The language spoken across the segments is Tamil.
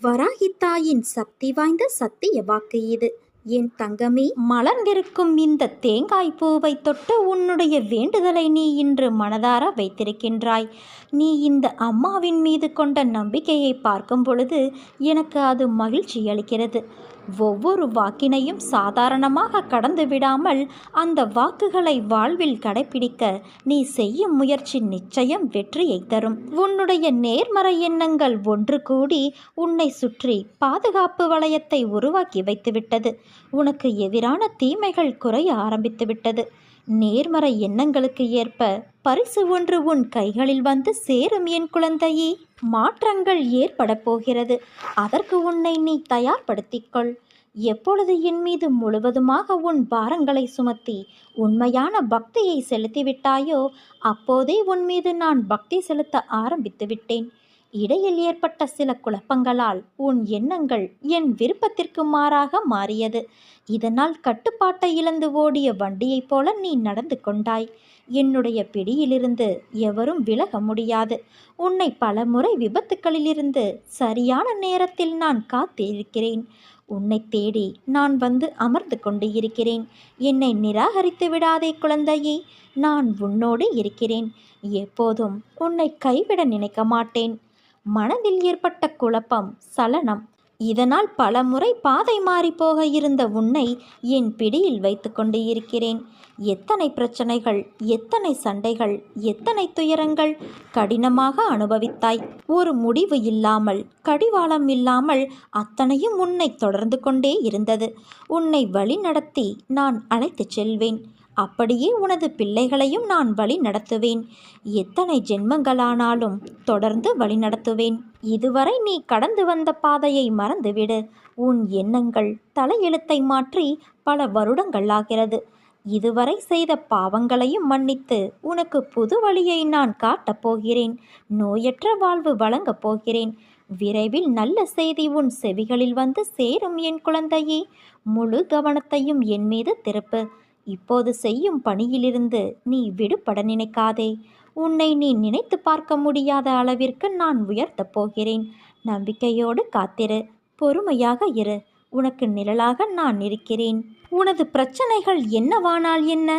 வராகி தாயின் சக்தி வாய்ந்த சத்திய வாக்கு இது. என் தங்கமே, மலர்ந்திருக்கும் இந்த தேங்காய் பூவை தொட்டு உன்னுடைய வேண்டுதலை நீ இன்று மனதார வைத்திருக்கின்றாய். நீ இந்த அம்மாவின் மீது கொண்ட நம்பிக்கையை பார்க்கும் பொழுது எனக்கு அது மகிழ்ச்சி அளிக்கிறது. ஒவ்வொரு வாக்கினையும் சாதாரணமாக கடந்து விடாமல் அந்த வாக்குகளை வாழ்வில் கடைபிடிக்க நீ செய்யும் முயற்சி நிச்சயம் வெற்றியை தரும். உன்னுடைய நேர்மறை எண்ணங்கள் ஒன்று கூடி உன்னை சுற்றி பாதுகாப்பு வளையத்தை உருவாக்கி வைத்துவிட்டது. உனக்கு எதிரான தீமைகள் குறைய ஆரம்பித்துவிட்டது. நேர்மறை எண்ணங்களுக்கு ஏற்ப பரிசு ஒன்று உன் கைகளில் வந்து சேரும் என் குழந்தையே. மாற்றங்கள் ஏற்பட போகிறது. அதற்கு உன்னை நீ தயார்படுத்திக்கொள். எப்பொழுது என் மீது முழுவதுமாக உன் பாரங்களை சுமத்தி உண்மையான பக்தியை செலுத்திவிட்டாயோ அப்போதே உன் மீது நான் பக்தி செலுத்த ஆரம்பித்து விட்டேன். இடையில் ஏற்பட்ட சில குழப்பங்களால் உன் எண்ணங்கள் என் விருப்பத்திற்கு மாறாக மாறியது. இதனால் கட்டுப்பாட்டை இழந்து ஓடிய வண்டியைப் போல நீ நடந்து கொண்டாய். என்னுடைய பிடியிலிருந்து எவரும் விலக முடியாது. உன்னை பலமுறை விபத்துக்களிலிருந்து சரியான நேரத்தில் நான் காத்திருக்கிறேன். உன்னை தேடி நான் வந்து அமர்ந்து கொண்டு இருக்கிறேன். என்னை நிராகரித்து விடாதே குழந்தையே. நான் உன்னோடு இருக்கிறேன். எப்போதும் உன்னை கைவிட நினைக்க மாட்டேன். மனதில் ஏற்பட்ட குழப்பம், சலனம், இதனால் பலமுறை பாதை மாறி போக இருந்த உன்னை என் பிடியில் வைத்து கொண்டு இருக்கிறேன். எத்தனை பிரச்சனைகள், எத்தனை சண்டைகள், எத்தனை துயரங்கள் கடினமாக அனுபவித்தாய். ஒரு முடிவு இல்லாமல், கடிவாளம் இல்லாமல் அத்தனையும் உன்னை தொடர்ந்து கொண்டே இருந்தது. உன்னை வழி நடத்தி நான் அழைத்துச் செல்வேன். அப்படியே உனது பிள்ளைகளையும் நான் வழி நடத்துவேன். எத்தனை ஜென்மங்களானாலும் தொடர்ந்து வழி நடத்துவேன். இதுவரை நீ கடந்து வந்த பாதையை மறந்துவிடு. உன் எண்ணங்கள் தலையெழுத்தை மாற்றி பல வருடங்கள் ஆகிறது. இதுவரை செய்த பாவங்களையும் மன்னித்து உனக்கு புது வழியை நான் காட்டப் போகிறேன். நோயற்ற வாழ்வு வழங்கப் போகிறேன். விரைவில் நல்ல செய்தி உன் செவிகளில் வந்து சேரும் என் குழந்தையே. முழு கவனத்தையும் என் மீது திருப்பு. இப்போது செய்யும் பணியிலிருந்து நீ விடுபட நினைக்காதே. உன்னை நீ நினைத்து பார்க்க முடியாத அளவிற்கு நான் உயர்த்தப் போகிறேன். நம்பிக்கையோடு காத்திரு. பொறுமையாக இரு. உனக்கு நிழலாக நான் இருக்கிறேன். உனது பிரச்சனைகள் என்னவானால் என்ன?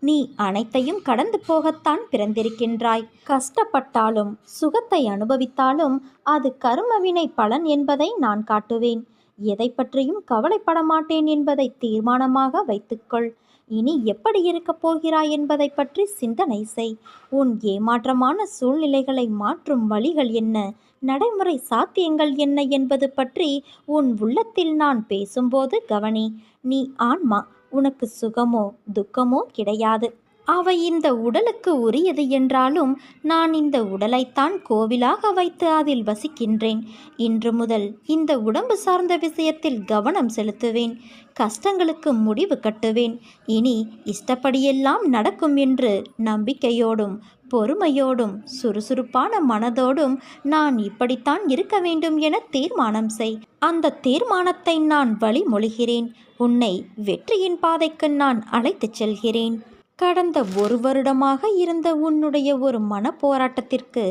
நீ அனைத்தையும் கடந்து போகத்தான் பிறந்திருக்கின்றாய். கஷ்டப்பட்டாலும் சுகத்தை அனுபவித்தாலும் அது கர்மவினை பலன் என்பதை நான் காட்டுவேன். எதை பற்றியும் கவலைப்பட மாட்டேன் என்பதை தீர்மானமாக வைத்துக்கொள். இனி எப்படி இருக்கப் போகிறாய் என்பதை பற்றி சிந்தனை செய். உன் ஏமாற்றமான சூழ்நிலைகளை மாற்றும் வழிகள் என்ன, நடைமுறை சாத்தியங்கள் என்ன என்பது பற்றி உன் உள்ளத்தில் நான் பேசும்போது கவனி. நீ ஆன்மா. உனக்கு சுகமோ துக்கமோ கிடையாது. அவை இந்த உடலுக்கு உரியது என்றாலும் நான் இந்த உடலைத்தான் கோவிலாக வைத்து அதில் வசிக்கின்றேன். இன்று முதல் இந்த உடம்பு சார்ந்த விஷயத்தில் கவனம் செலுத்துவேன். கஷ்டங்களுக்கு முடிவு கட்டுவேன். இனி இஷ்டப்படியெல்லாம் நடக்கும் என்று நம்பிக்கையோடும் பொறுமையோடும் சுறுசுறுப்பான மனதோடும் நான் இப்படித்தான் இருக்க வேண்டும் என தீர்மானம் செய். அந்த தீர்மானத்தை நான் வழிமொழிகிறேன். உன்னை வெற்றியின் பாதைக்கு நான் அழைத்துச் செல்கிறேன். கடந்த 1 வருடமாக இருந்த உன்னுடைய ஒரு மன போராட்டத்திற்கு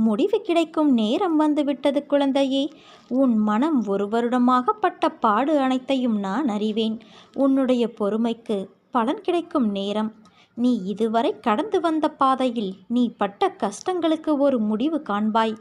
முடிவு கிடைக்கும் நேரம் வந்துவிட்டது குழந்தையே. உன் மனம் 1 வருடமாக பட்ட பாடு அனைத்தையும் நான் அறிவேன். உன்னுடைய பொறுமைக்கு பலன் கிடைக்கும் நேரம். நீ இதுவரை கடந்து வந்த பாதையில் நீ பட்ட கஷ்டங்களுக்கு ஒரு முடிவு காண்பாய்.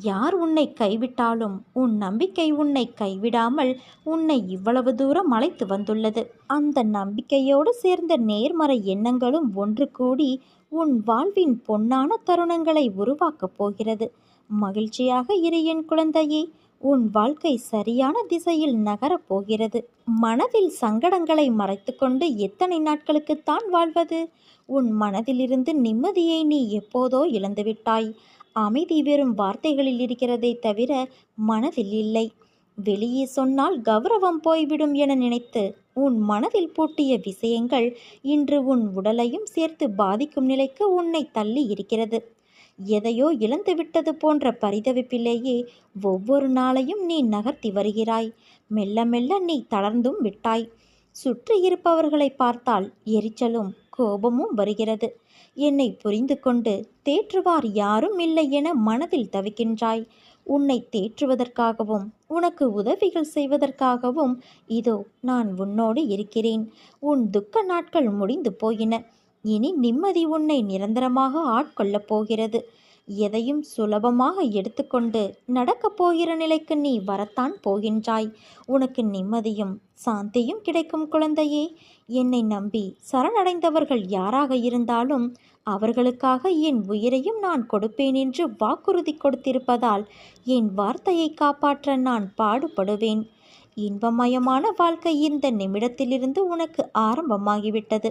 யார் உன்னை கைவிட்டாலும் உன் நம்பிக்கை உன்னை கைவிடாமல் உன்னை இவ்வளவு தூரம் அழைத்து வந்துள்ளது. அந்த நம்பிக்கையோடு சேர்ந்த நேர்மறை எண்ணங்களும் ஒன்று கூடி உன் வாழ்வின் பொன்னான தருணங்களை உருவாக்கப் போகிறது. மகிழ்ச்சியாக இரு என் குழந்தையே. உன் வாழ்க்கை சரியான திசையில் நகரப் போகிறது. மனதில் சங்கடங்களை மறைத்துக்கொண்டு எத்தனை நாட்களுக்குத்தான் வாழ்வது? உன் மனதிலிருந்து நிம்மதியை நீ எப்போதோ இழந்துவிட்டாய். அமைதி வெறும் வார்த்தைகளில் இருக்கிறதே தவிர மனதில் இல்லை. வெளியே சொன்னால் கௌரவம் போய்விடும் என நினைத்து உன் மனதில் பூட்டிய விஷயங்கள் இன்று உன் உடலையும் சேர்த்து பாதிக்கும் நிலைக்கு உன்னை தள்ளி இருக்கிறது. எதையோ இழந்துவிட்டது போன்ற பரிதவிப்பிலேயே ஒவ்வொரு நாளையும் நீ நகர்த்தி வருகிறாய். மெல்ல மெல்ல நீ தளர்ந்தும் விட்டாய். சுற்றி இருப்பவர்களை பார்த்தால் எரிச்சலும் கோபமும் வருகிறது. என்னை புரிந்து கொண்டு தேற்றுவார் யாரும் இல்லை என மனதில் தவிக்கின்றாய். உன்னை தேற்றுவதற்காகவும் உனக்கு உதவிகள் செய்வதற்காகவும் இதோ நான் உன்னோடு இருக்கிறேன். உன் துக்க நாட்கள் முடிந்து போயின. இனி நிம்மதி உன்னை நிரந்தரமாக ஆட்கொள்ளப் போகிறது. எதையும் சுலபமாக எடுத்துக்கொண்டு நடக்கப் போகிற நிலைக்கு நீ வரத்தான் போகின்றாய். உனக்கு நிம்மதியும் சாந்தியும் கிடைக்கும் குழந்தையே. என்னை நம்பி சரணடைந்தவர்கள் யாராக இருந்தாலும் அவர்களுக்காக என் உயிரையும் நான் கொடுப்பேன் என்று வாக்குறுதி கொடுத்திருப்பதால் என் வார்த்தையை காப்பாற்ற நான் பாடுபடுவேன். இன்பமயமான வாழ்க்கை இந்த நிமிடத்திலிருந்து உனக்கு ஆரம்பமாகிவிட்டது.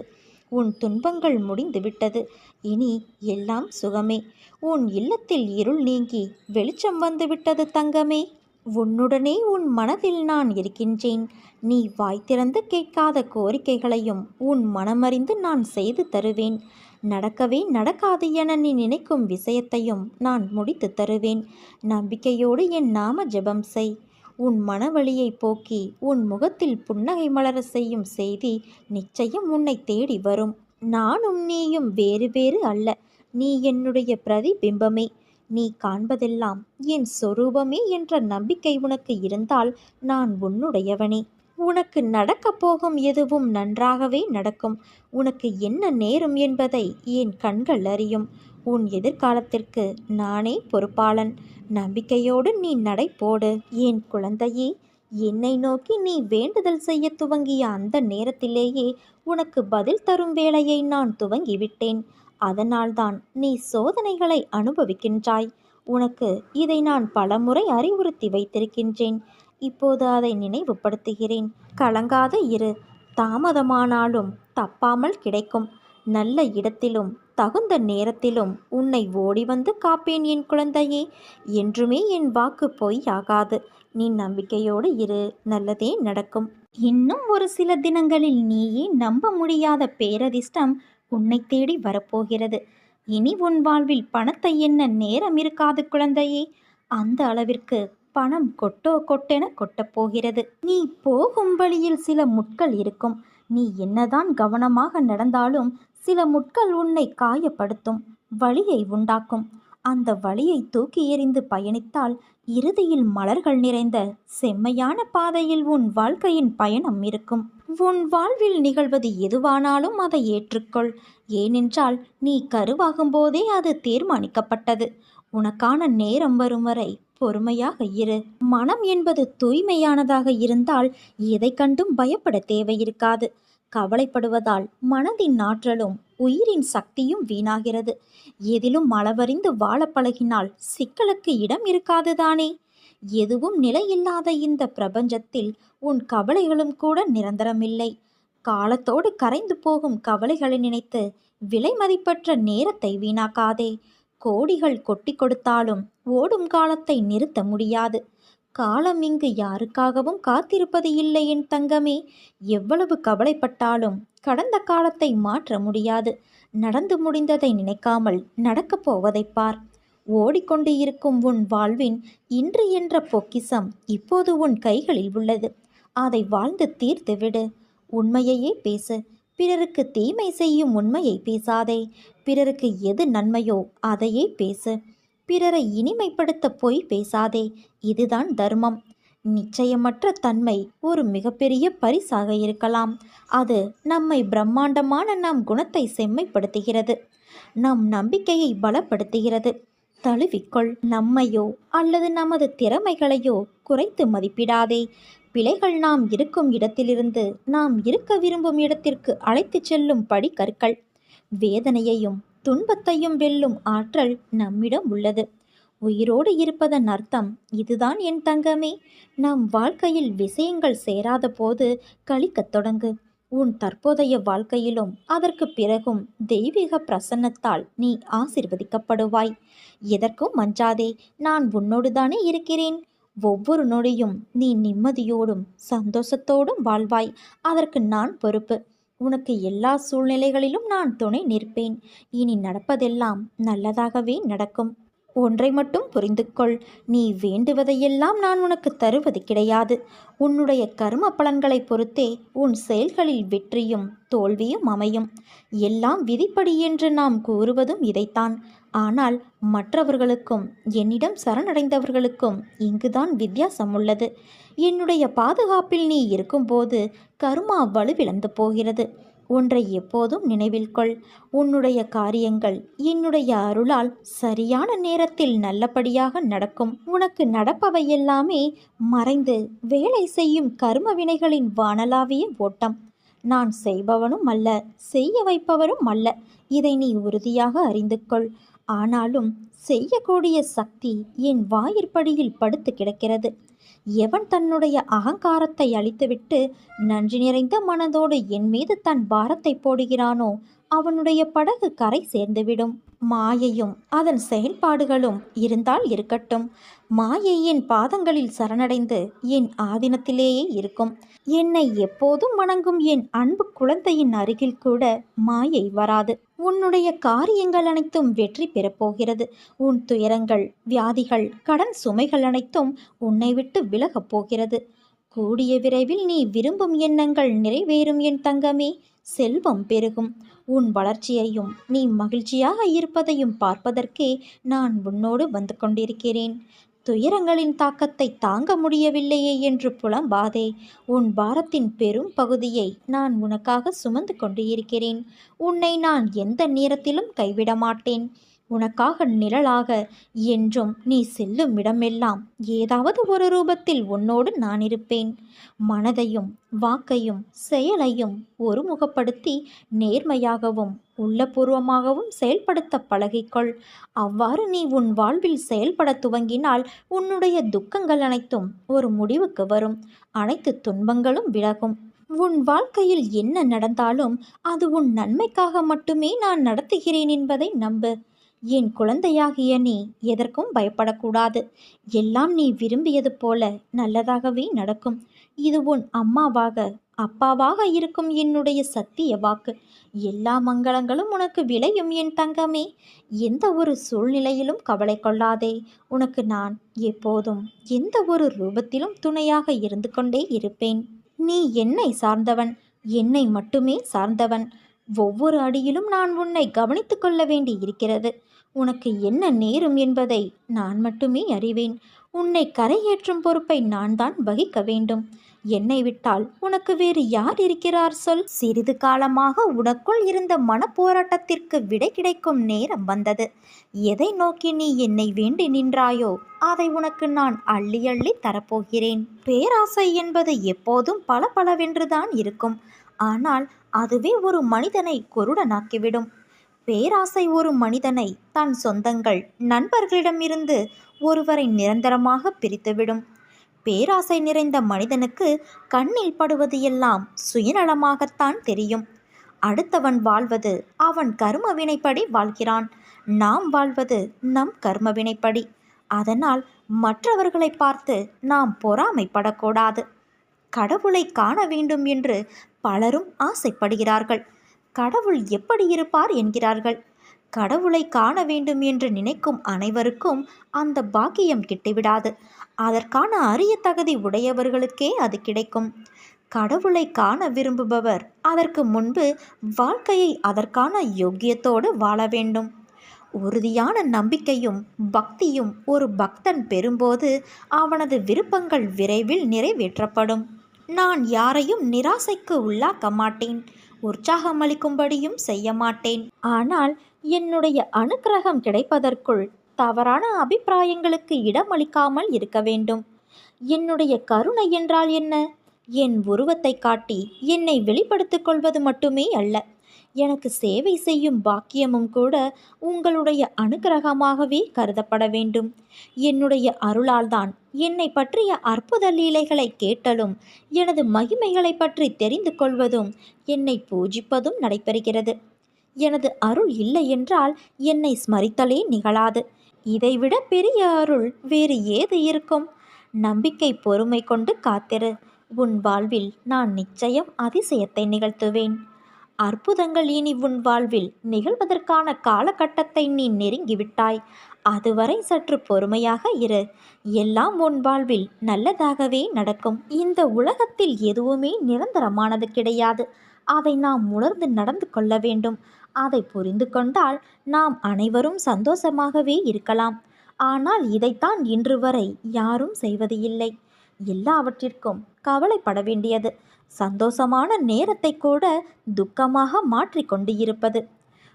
உன் துன்பங்கள் முடிந்துவிட்டது. இனி எல்லாம் சுகமே. உன் இல்லத்தில் இருள் நீங்கி வெளிச்சம் வந்துவிட்டது தங்கமே. உன்னுடனே உன் மனதில் நான் இருக்கின்றேன். நீ வாய் திறந்து கேட்காத கோரிக்கைகளையும் உன் மனமறிந்து நான் செய்து தருவேன். நடக்கவே நடக்காது என நீ நினைக்கும் விஷயத்தையும் நான் முடித்து தருவேன். நம்பிக்கையோடு என் நாம ஜெபம் செய். உன் மனவழியை போக்கி உன் முகத்தில் புன்னகை மலர செய்யும் செய்தி நிச்சயம் உன்னை தேடி வரும். நானும் நீயும் வேறு வேறு அல்ல. நீ என்னுடைய பிரதிபிம்பமே. நீ காண்பதெல்லாம் என் சொரூபமே என்ற நம்பிக்கை உனக்கு இருந்தால் நான் உன்னுடையவனே. உனக்கு நடக்கப் போகும் எதுவும் நன்றாகவே நடக்கும். உனக்கு என்ன நேரும் என்பதை என் கண்கள் அறியும். உன் எதிர்காலத்திற்கு நானே பொறுப்பாளன். நம்பிக்கையோடு நீ நடை போடு என் குழந்தையே. என்னை நோக்கி நீ வேண்டுதல் செய்ய துவங்கிய அந்த நேரத்திலேயே உனக்கு பதில் தரும் வேளையை நான் துவங்கிவிட்டேன். அதனால்தான் நீ சோதனைகளை அனுபவிக்கின்றாய். உனக்கு இதை நான் பலமுறை அறிவுறுத்தி வைத்திருக்கின்றேன். இப்போது அதை நினைவுபடுத்துகிறேன். கலங்காத இரு. தாமதமானாலும் தப்பாமல் கிடைக்கும். நல்ல இடத்திலும் தகுந்த நேரத்திலும் உன்னை ஓடி வந்து காப்பேன் என் குழந்தையே. என்றுமே என் வாக்கு பொய்யாகாது. நீ நம்பிக்கையோடு இரு. நல்லதே நடக்கும். இன்னும் ஒரு சில தினங்களில் நீயே நம்ப முடியாத பேரதிர்ஷ்டம் உன்னை தேடி வரப்போகிறது. இனி உன் வாழ்வில் பணத்தை எண்ண நேரம் இருக்காது குழந்தையே. அந்த அளவிற்கு பணம் கொட்டோ கொட்டென கொட்டப் போகிறது. நீ போகும் வழியில் சில முட்கள் இருக்கும். நீ என்னதான் கவனமாக நடந்தாலும் சில முட்கள் உன்னை காயப்படுத்தும், வலியை உண்டாக்கும். அந்த வலியை தூக்கி எறிந்து பயணித்தால் இறுதியில் மலர்கள் நிறைந்த செம்மையான பாதையில் உன் வாழ்க்கையின் பயணம் இருக்கும். உன் வாழ்வில் நிகழ்வது எதுவானாலும் அதை ஏற்றுக்கொள். ஏனென்றால் நீ கருவாகும் போதே அது தீர்மானிக்கப்பட்டது. உனக்கான நேரம் வரும் வரை பொறுமையாக இரு. மனம் என்பது தூய்மையானதாக இருந்தால் எதை கண்டும் பயப்பட தேவையிருக்காது. கவலைப்படுவதால் மனதின் ஆற்றலும் உயிரின் சக்தியும் வீணாகிறது. எதிலும் அளவறிந்து வாழ பழகினால் சிக்கலுக்கு இடம் இருக்காதுதானே. எதுவும் நிலையில்லாத இந்த பிரபஞ்சத்தில் உன் கவலைகளும் கூட நிரந்தரமில்லை. காலத்தோடு கரைந்து போகும் கவலைகளை நினைத்து விலை மதிப்பற்ற நேரத்தை வீணாக்காதே. கோடிகள் கொட்டி கொடுத்தாலும் ஓடும் காலத்தை நிறுத்த முடியாது. காலம் இங்கு யாருக்காகவும் காத்திருப்பது இல்லை என் தங்கமே. எவ்வளவு கவலைப்பட்டாலும் கடந்த காலத்தை மாற்ற முடியாது. நடந்து முடிந்ததை நினைக்காமல் நடக்கப் போவதை பார். ஓடிக்கொண்டு இருக்கும் உன் வாழ்வின் இன்று என்ற பொக்கிஷம் இப்போது உன் கைகளில் உள்ளது. அதை வாழ்ந்து தீர்த்து விடு. உண்மையையே பேசு. பிறருக்கு தீமை செய்யும் உண்மையை பேசாதே. பிறருக்கு எது நன்மையோ அதையே பேசு. பிறரை இனிமைப்படுத்த பொய் பேசாதே. இதுதான் தர்மம். நிச்சயமற்ற தன்மை ஒரு மிகப்பெரிய பரிசாக இருக்கலாம். அது நம்மை பிரம்மாண்டமான நம் குணத்தை செம்மைப்படுத்துகிறது. நம் நம்பிக்கையை பலப்படுத்துகிறது. தழுவிக்கொள். நம்மையோ அல்லது நமது திறமைகளையோ குறைத்து மதிப்பிடாதே. பிழைகள் நாம் இருக்கும் இடத்திலிருந்து நாம் இருக்க விரும்பும் இடத்திற்கு அழைத்து செல்லும் படிக்கற்கள். வேதனையையும் துன்பத்தையும் வெல்லும் ஆற்றல் நம்மிடம் உள்ளது. உயிரோடு இருப்பதன் அர்த்தம் இதுதான் என் தங்கமே. நம் வாழ்க்கையில் விஷயங்கள் சேராத போது கழிக்கத் தொடங்கு. உன் தற்போதைய வாழ்க்கையிலும் அதற்கு பிறகும் தெய்வீக பிரசன்னத்தால் நீ ஆசிர்வதிக்கப்படுவாய். எதற்கும் அஞ்சாதே. நான் உன்னோடு தானே இருக்கிறேன். ஒவ்வொரு நொடியும் நீ நிம்மதியோடும் சந்தோஷத்தோடும் வாழ்வாய். அதற்கு நான் பொறுப்பு. உனக்கு எல்லா சூழ்நிலைகளிலும் நான் துணை நிற்பேன். இனி நடப்பதெல்லாம் நல்லதாகவே நடக்கும். ஒன்றை மட்டும் புரிந்து கொள். நீ வேண்டுவதையெல்லாம் நான் உனக்கு தருவது கிடையாது. உன்னுடைய கர்ம பலன்களை பொறுத்தே உன் செயல்களில் வெற்றியும் தோல்வியும் அமையும். எல்லாம் விதிப்படி என்று நாம் கூறுவதும் இதைத்தான். ஆனால் மற்றவர்களுக்கும் என்னிடம் சரணடைந்தவர்களுக்கும் இங்குதான் வித்தியாசம் உள்ளது. என்னுடைய பாதுகாப்பில் நீ இருக்கும்போது கர்மா வலுவிழந்து போகிறது. ஒன்றை எப்போதும் நினைவில் கொள். உன்னுடைய காரியங்கள் என்னுடைய அருளால் சரியான நேரத்தில் நல்லபடியாக நடக்கும். உனக்கு நடப்பவையெல்லாமே மறைந்து வேலை செய்யும் கர்ம வினைகளின் வானலாவிய ஓட்டம். நான் செய்பவனும் அல்ல, செய்ய வைப்பவரும் அல்ல. இதை நீ உறுதியாக அறிந்து கொள். ஆனாலும் செய்யக்கூடிய சக்தி என் வாயிற்படியில் படுத்து கிடக்கிறது. எவன் தன்னுடைய அகங்காரத்தை அழித்துவிட்டு நன்றி நிறைந்த மனதோடு என் மீது தன் பாரத்தை போடுகிறானோ அவனுடைய படகு கரை சேர்ந்துவிடும். மாயையும் அதன் செயல்பாடுகளும் இருந்தால் இருக்கட்டும். மாயை என் பாதங்களில் சரணடைந்து என் ஆதீனத்திலேயே இருக்கும். என்னை எப்போதும் வணங்கும் என் அன்பு குழந்தையின் அருகில் கூட மாயை வராது. உன்னுடைய காரியங்கள் அனைத்தும் வெற்றி பெறப்போகிறது. உன் துயரங்கள், வியாதிகள், கடன் சுமைகள் அனைத்தும் உன்னை விட்டு விலகப் போகிறது. கூடிய விரைவில் நீ விரும்பும் எண்ணங்கள் நிறைவேறும் என் தங்கமே. செல்வம் பெருகும். உன் வளர்ச்சியையும் நீ மகிழ்ச்சியாக இருப்பதையும் பார்ப்பதற்கே நான் உன்னோடு வந்து கொண்டிருக்கிறேன். துயரங்களின் தாக்கத்தை தாங்க முடியவில்லையே என்று புலம்பாதே. உன் பாரத்தின் பெரும் பகுதியை நான் உனக்காக சுமந்து கொண்டு இருக்கிறேன். உன்னை நான் எந்த நேரத்திலும் கைவிட மாட்டேன். உனக்காக நிழலாக என்றும் நீ செல்லும் இடமெல்லாம் ஏதாவது ஒரு ரூபத்தில் உன்னோடு நான் இருப்பேன். மனதையும் வாக்கையும் செயலையும் ஒருமுகப்படுத்தி நேர்மையாகவும் உள்ளபூர்வமாகவும் செயல்படுத்த பழகிக்கொள். அவ்வாறு நீ உன் வாழ்வில் செயல்பட துவங்கினால் உன்னுடைய துக்கங்கள் அனைத்தும் ஒரு முடிவுக்கு வரும். அனைத்து துன்பங்களும் விலகும். உன் வாழ்க்கையில் என்ன நடந்தாலும் அது உன் நன்மைக்காக மட்டுமே நான் நடத்துகிறேன் என்பதை நம்பு. என் குழந்தையாகிய நீ எதற்கும் பயப்படக்கூடாது. எல்லாம் நீ விரும்பியது போல நல்லதாகவே நடக்கும். இது உன் அம்மாவாக அப்பாவாக இருக்கும் என்னுடைய சத்திய வாக்கு. எல்லா மங்களங்களும் உனக்கு விளையும் என் தங்கமே. எந்த ஒரு சூழ்நிலையிலும் கவலை கொள்ளாதே. உனக்கு நான் எப்போதும் எந்த ஒரு ரூபத்திலும் துணையாக இருந்து கொண்டே இருப்பேன். நீ என்னை சார்ந்தவன், என்னை மட்டுமே சார்ந்தவன். ஒவ்வொரு அடியிலும் நான் உன்னை கவனித்து கொள்ள வேண்டி இருக்கிறது. உனக்கு என்ன நேரும் என்பதை நான் மட்டுமே அறிவேன். உன்னை கரையேற்றும் பொறுப்பை நான் தான் வகிக்க வேண்டும். என்னை விட்டால் உனக்கு வேறு யார் இருக்கிறார் சொல்? சிறிது காலமாக உனக்குள் இருந்த மனப்போராட்டத்திற்கு விடை கிடைக்கும் நேரம் வந்தது. எதை நோக்கி நீ என்னை வேண்டி நின்றாயோ அதை உனக்கு நான் அள்ளி அள்ளி தரப்போகிறேன். பேராசை என்பது எப்போதும் பலபலவென்றுதான் இருக்கும். ஆனால் அதுவே ஒரு மனிதனை குருடனாக்கிவிடும். பேராசை ஒரு மனிதனை தன் சொந்தங்கள், நண்பர்களிடமிருந்து ஒருவரை நிரந்தரமாக பிரித்துவிடும். பேராசை நிறைந்த மனிதனுக்கு கண்ணில் படுவது எல்லாம் சுயநலமாகத்தான் தெரியும். அடுத்தவன் வாழ்வது அவன் கர்ம வினைப்படி வாழ்கிறான். நாம் வாழ்வது நம் கர்ம வினைப்படி. அதனால் மற்றவர்களை பார்த்து நாம் பொறாமைப்படக்கூடாது. கடவுளை காண வேண்டும் என்று பலரும் ஆசைப்படுகிறார்கள். கடவுள் எப்படி இருப்பார் என்கிறார்கள். கடவுளை காண வேண்டும் என்று நினைக்கும் அனைவருக்கும் அந்த பாக்கியம் கிட்டிவிடாது. அதற்கான அரிய தகுதி உடையவர்களுக்கே அது கிடைக்கும். கடவுளை காண விரும்புபவர் அதற்கு முன்பு வாழ்க்கையை அதற்கான யோக்கியத்தோடு வாழ வேண்டும். உறுதியான நம்பிக்கையும் பக்தியும் ஒரு பக்தன் பெறும்போது அவனது விருப்பங்கள் விரைவில் நிறைவேற்றப்படும். நான் யாரையும் நிராசைக்கு உள்ளாக்க மாட்டேன். உற்சாகமளிக்கும்படியும் செய்ய மாட்டேன். ஆனால் என்னுடைய அனுக்கிரகம் கிடைப்பதற்குள் தவறான அபிப்பிராயங்களுக்கு இடமளிக்காமல் இருக்க வேண்டும். என்னுடைய கருணை என்றால் என்ன? என் உருவத்தை காட்டி என்னை வெளிப்படுத்திக் கொள்வது மட்டுமே அல்ல. எனக்கு சேவை செய்யும் பாக்கியமும் கூட உங்களுடைய அனுக்கிரகமாகவே கருதப்பட வேண்டும். என்னுடைய அருளால்தான் என்னை பற்றிய அற்புத லீலைகளை கேட்டலும் எனது மகிமைகளை பற்றி தெரிந்து கொள்வதும் என்னை பூஜிப்பதும் நடைபெறுகிறது. எனது அருள் இல்லை என்றால் என்னை ஸ்மரித்தலே நிகழாது. இதைவிட பெரிய அருள் வேறு ஏது இருக்கும்? நம்பிக்கை பொறுமை கொண்டு காத்திரு. உன் வாழ்வில் நான் நிச்சயம் அதிசயத்தை நிகழ்த்துவேன். அற்புதங்கள் இனி உன் வாழ்வில் நிகழ்வதற்கான காலகட்டத்தை நீ நெருங்கிவிட்டாய். அதுவரை சற்று பொறுமையாக இரு. எல்லாம் உன் வாழ்வில் நல்லதாகவே நடக்கும். இந்த உலகத்தில் எதுவுமே நிரந்தரமானது கிடையாது. அதை நாம் உணர்ந்து நடந்து கொள்ள வேண்டும். அதை புரிந்து கொண்டால் நாம் அனைவரும் சந்தோஷமாகவே இருக்கலாம். ஆனால் இதைத்தான் இன்று வரை யாரும் செய்வது இல்லை. எல்லாவற்றிற்கும் கவலைப்பட வேண்டியது, சந்தோஷமான நேரத்தை கூட துக்கமாக மாற்றிக்கொண்டு இருப்பது.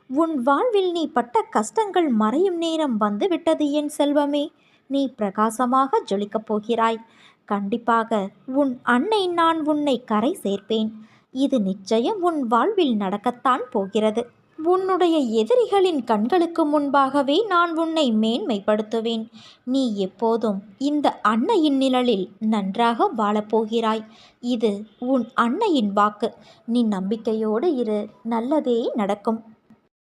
உன் வாழ்வில் நீ பட்ட கஷ்டங்கள் மறையும் நேரம் வந்துவிட்டது என் செல்வமே. நீ பிரகாசமாக ஜொலிக்கப் போகிறாய். கண்டிப்பாக உன் அன்னை நான் உன்னை கரை சேர்ப்பேன். இது நிச்சயம் உன் வாழ்வில் நடக்கத்தான் போகிறது. உன்னுடைய எதிரிகளின் கண்களுக்கு முன்பாகவே நான் உன்னை மேன்மைப்படுத்துவேன். நீ எப்போதும் இந்த அன்னையின் நிழலில் நன்றாக வாழப்போகிறாய். இது உன் அன்னையின் வாக்கு. நீ நம்பிக்கையோடு இரு, நல்லதே நடக்கும்.